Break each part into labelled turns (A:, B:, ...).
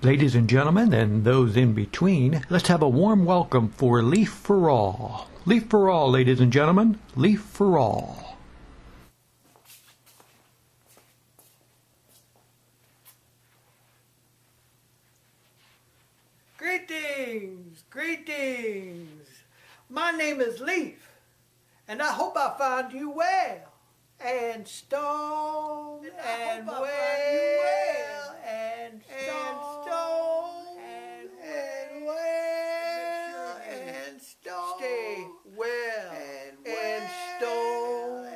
A: Ladies and gentlemen, and those in between, let's have a warm welcome for Leaf Forall. Leaf Forall, ladies and gentlemen, Leaf Forall.
B: Greetings, greetings. My name is Leaf, and I hope I find you well, and stone, and well, and stone, and well, and stone. Stay well, and stone,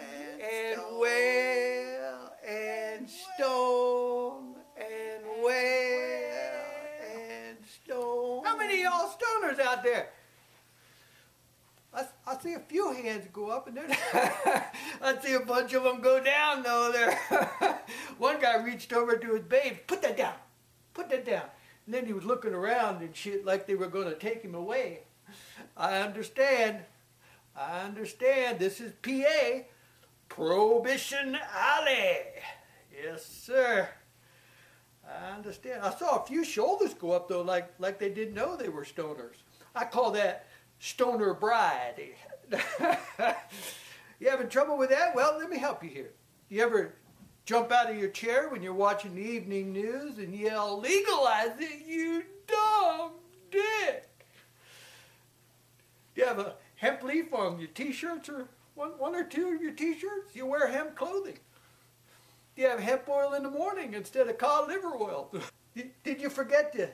B: and well, and stone, and well, and stone. How many of y'all stoners out there? I see a few hands go up, and then I see a bunch of them go down, though. There, one guy reached over to his babe, put that down, and then he was looking around and shit like they were going to take him away. I understand. This is PA, Prohibition Alley. Yes, sir. I understand. I saw a few shoulders go up, though, like they didn't know they were stoners. I call that stoner-briety. You having trouble with that? Well, let me help you here. You ever jump out of your chair when you're watching the evening news and yell, "Legalize it, you dumb dick"? Do you have a hemp leaf on your t-shirts, or one or two of your t-shirts? You wear hemp clothing. Do you have hemp oil in the morning instead of cod liver oil? Did you forget to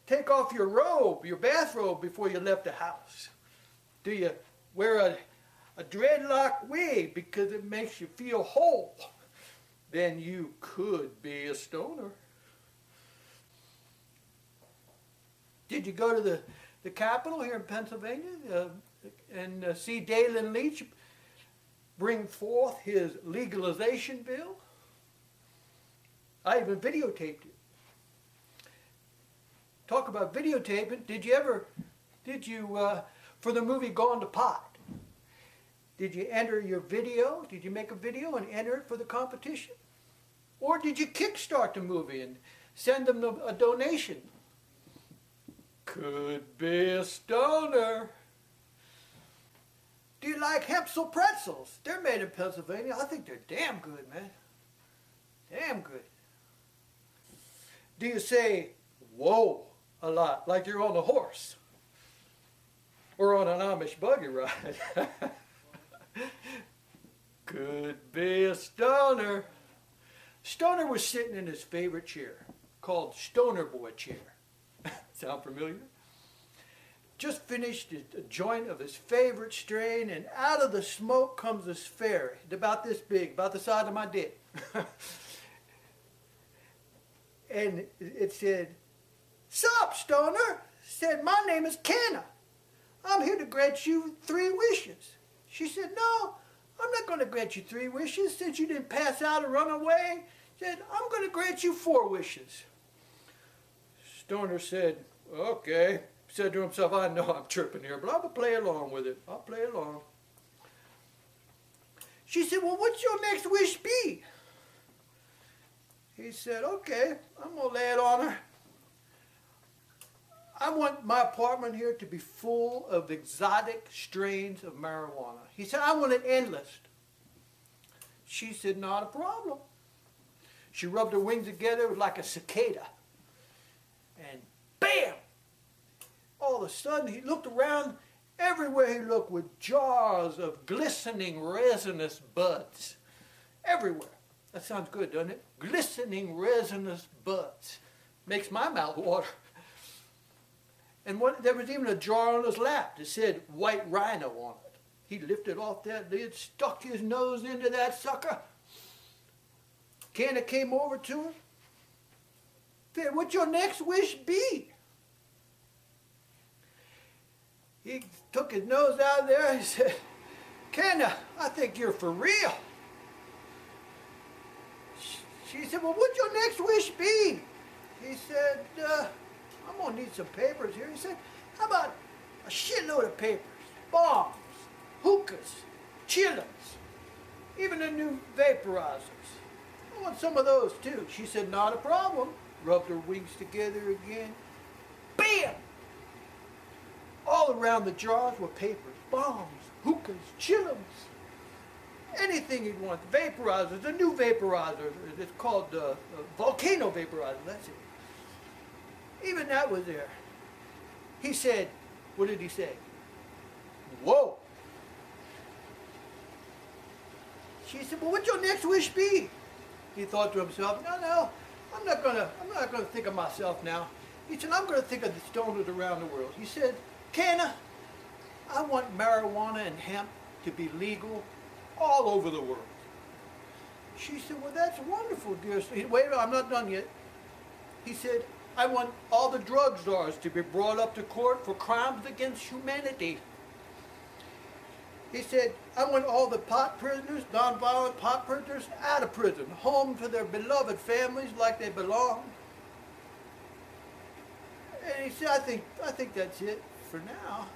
B: take off your robe, your bathrobe, before you left the house? Do you wear a dreadlock wig because it makes you feel whole? Then you could be a stoner. Did you go to the Capitol here in Pennsylvania and see Dalen Leach bring forth his legalization bill? I even videotaped it. Talk about videotaping. Did you for the movie Gone to Pot, did you enter your video? Did you make a video and enter it for the competition? Or did you kickstart the movie and send them a donation? Could be a stoner. Do you like Hempsel pretzels? They're made in Pennsylvania. I think they're damn good, man. Damn good. Do you say, "Whoa," a lot, like you're on a horse or on an Amish buggy ride? Could be a stoner. Stoner was sitting in his favorite chair, called Stoner Boy chair. Sound familiar? Just finished a joint of his favorite strain, and out of the smoke comes this fairy, about this big, about the size of my dick. And it said, "Sup, stoner?" Said, "My name is Kenna. I'm here to grant you 3 wishes." She said, "No, I'm not going to grant you 3 wishes since you didn't pass out or run away." Said, "I'm going to grant you 4 wishes." Stoner said, "Okay." Said to himself, "I know I'm tripping here, but I'm going to play along with it. I'll play along." She said, "Well, what's your next wish be?" He said, "Okay, I'm going to lay it on her. I want my apartment here to be full of exotic strains of marijuana." He said, "I want it endless." She said, "Not a problem." She rubbed her wings together. It was like a cicada. And bam! All of a sudden, he looked around. Everywhere he looked were jars of glistening resinous buds. Everywhere. That sounds good, doesn't it? Glistening resinous buds. Makes my mouth water. And there was even a jar on his lap that said "White Rhino" on it. He lifted off that lid, stuck his nose into that sucker. Kenna came over to him. Said, "What's your next wish be?" He took his nose out of there and he said, "Kenna, I think you're for real." She said, "Well, what's your next wish be?" He said, "I'm going to need some papers here." He said, "How about a shitload of papers, bombs, hookahs, chillums, even the new vaporizers. I want some of those too." She said, "Not a problem. rubbed her wings together again. Bam! All around the jars were papers, bombs, hookahs, chillums, anything you'd want. Vaporizers, the new vaporizer. It's called volcano vaporizer, that's it. Even that was there. He said, what did he say? Whoa! She said, well, what's your next wish be? He thought to himself, no, I'm not gonna think of myself now. He said, I'm gonna think of the stoners around the world. He said, Canna, I want marijuana and hemp to be legal all over the world. She said, well, that's wonderful, dear. Wait, I'm not done yet. He said, I want all the drug czars to be brought up to court for crimes against humanity. He said, I want all the pot prisoners, nonviolent pot prisoners, out of prison, home to their beloved families like they belong. And he said, I think that's it for now.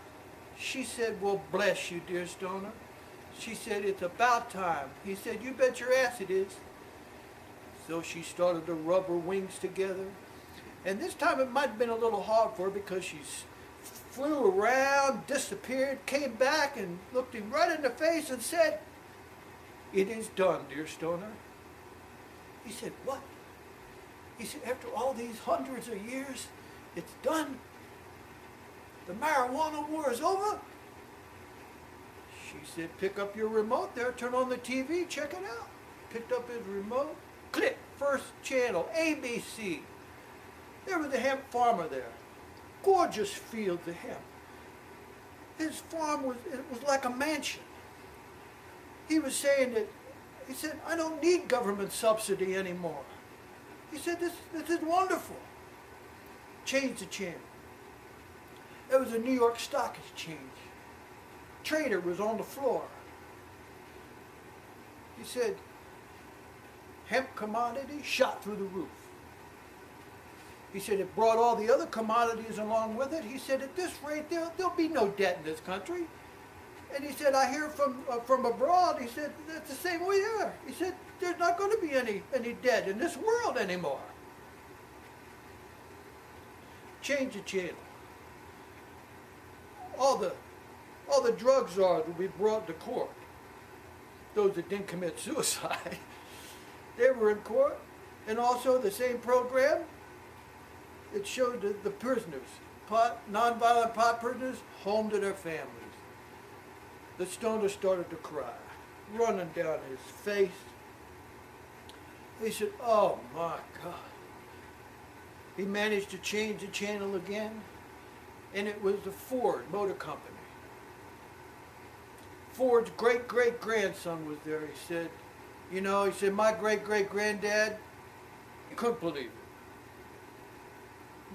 B: She said, well, bless you, dear Stoner. She said, it's about time. He said, you bet your ass it is. So she started to rub her wings together. And this time it might have been a little hard for her because she flew around, disappeared, came back and looked him right in the face and said, it is done, dear Stoner. He said, what? He said, after all these hundreds of years, it's done. The marijuana war is over. She said, pick up your remote there, turn on the TV, check it out. Picked up his remote, click, first channel, ABC. There was a hemp farmer there. Gorgeous fields of hemp. His farm was like a mansion. He was saying that, he said, I don't need government subsidy anymore. He said, this is wonderful. Changed the channel. There was a New York Stock Exchange. Trader was on the floor. He said, hemp commodity shot through the roof. He said it brought all the other commodities along with it. He said, at this rate, there'll be no debt in this country. And he said, I hear from abroad, he said, that's the same way here. He said, there's not going to be any debt in this world anymore. Change the channel. All the drug czars will be brought to court. Those that didn't commit suicide. They were in court. And also the same program, it showed the prisoners, nonviolent pot prisoners, home to their families. The stoner started to cry, running down his face. He said, oh my God. He managed to change the channel again, and it was the Ford Motor Company. Ford's great-great-grandson was there. He said, you know, he said, my great-great-granddad, he couldn't believe it.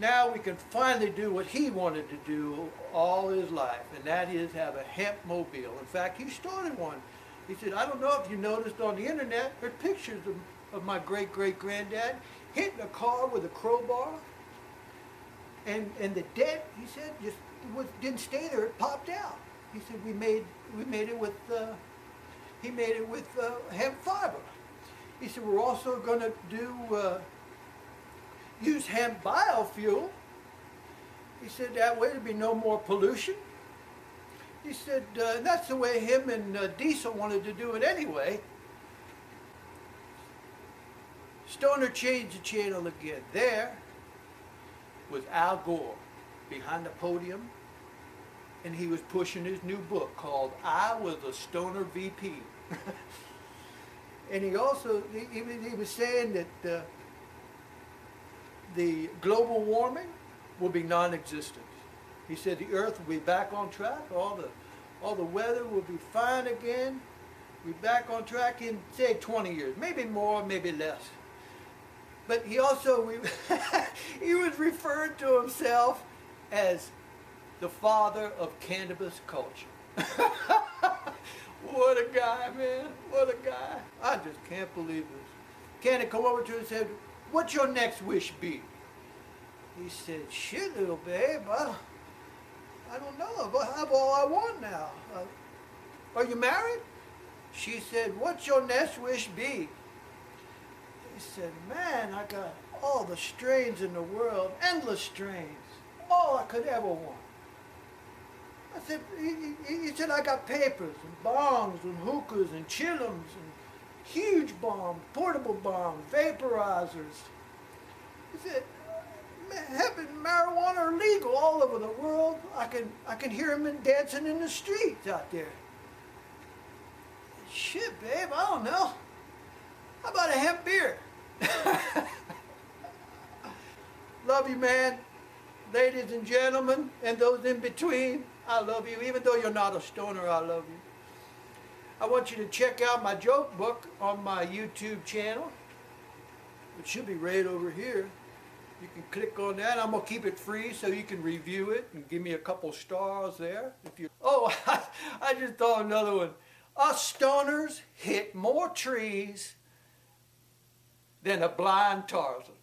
B: Now we can finally do what he wanted to do all his life, and that is have a hemp mobile. In fact, he started one. He said, I don't know if you noticed on the internet, there are pictures of my great-great-granddad hitting a car with a crowbar, and the dead, he said, just didn't stay there, it popped out. He said, we made it with, he made it with hemp fiber. He said, we're also going to use hemp biofuel. He said, that way there'd be no more pollution. He said, that's the way him and Diesel wanted to do it anyway. Stoner changed the channel again. There was Al Gore behind the podium, and he was pushing his new book called I Was a Stoner VP. And he also, he was saying that the global warming will be non-existent. He said the earth will be back on track, all the weather will be fine again, we'll be back on track in, say, 20 years, maybe more, maybe less. But he also, he was referred to himself as the father of cannabis culture. What a guy, man, what a guy. I just can't believe this. Candy come over to him and said, what's your next wish be? He said, shit, little babe, I don't know, but I have all I want now. Are you married? She said, what's your next wish be? He said, man, I all the strains in the world, endless strains, all I could ever want. I said, he said, I got papers and bongs and hookahs and chillums and huge bombs, portable bombs, vaporizers. He said, heaven, marijuana are legal all over the world. I can hear them dancing in the streets out there. Shit, babe, I don't know. How about a hemp beer? Love you, man. Ladies and gentlemen, and those in between, I love you. Even though you're not a stoner, I love you. I want you to check out my joke book on my YouTube channel. It should be right over here. You can click on that. I'm going to keep it free so you can review it and give me a couple stars there. Oh, I just thought of another one. Us stoners hit more trees than a blind Tarzan.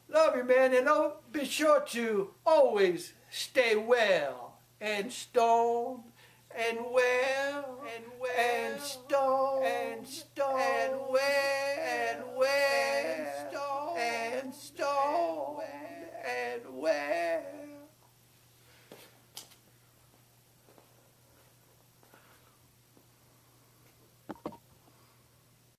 B: Love you, man, and be sure to always stay well and stoned and well.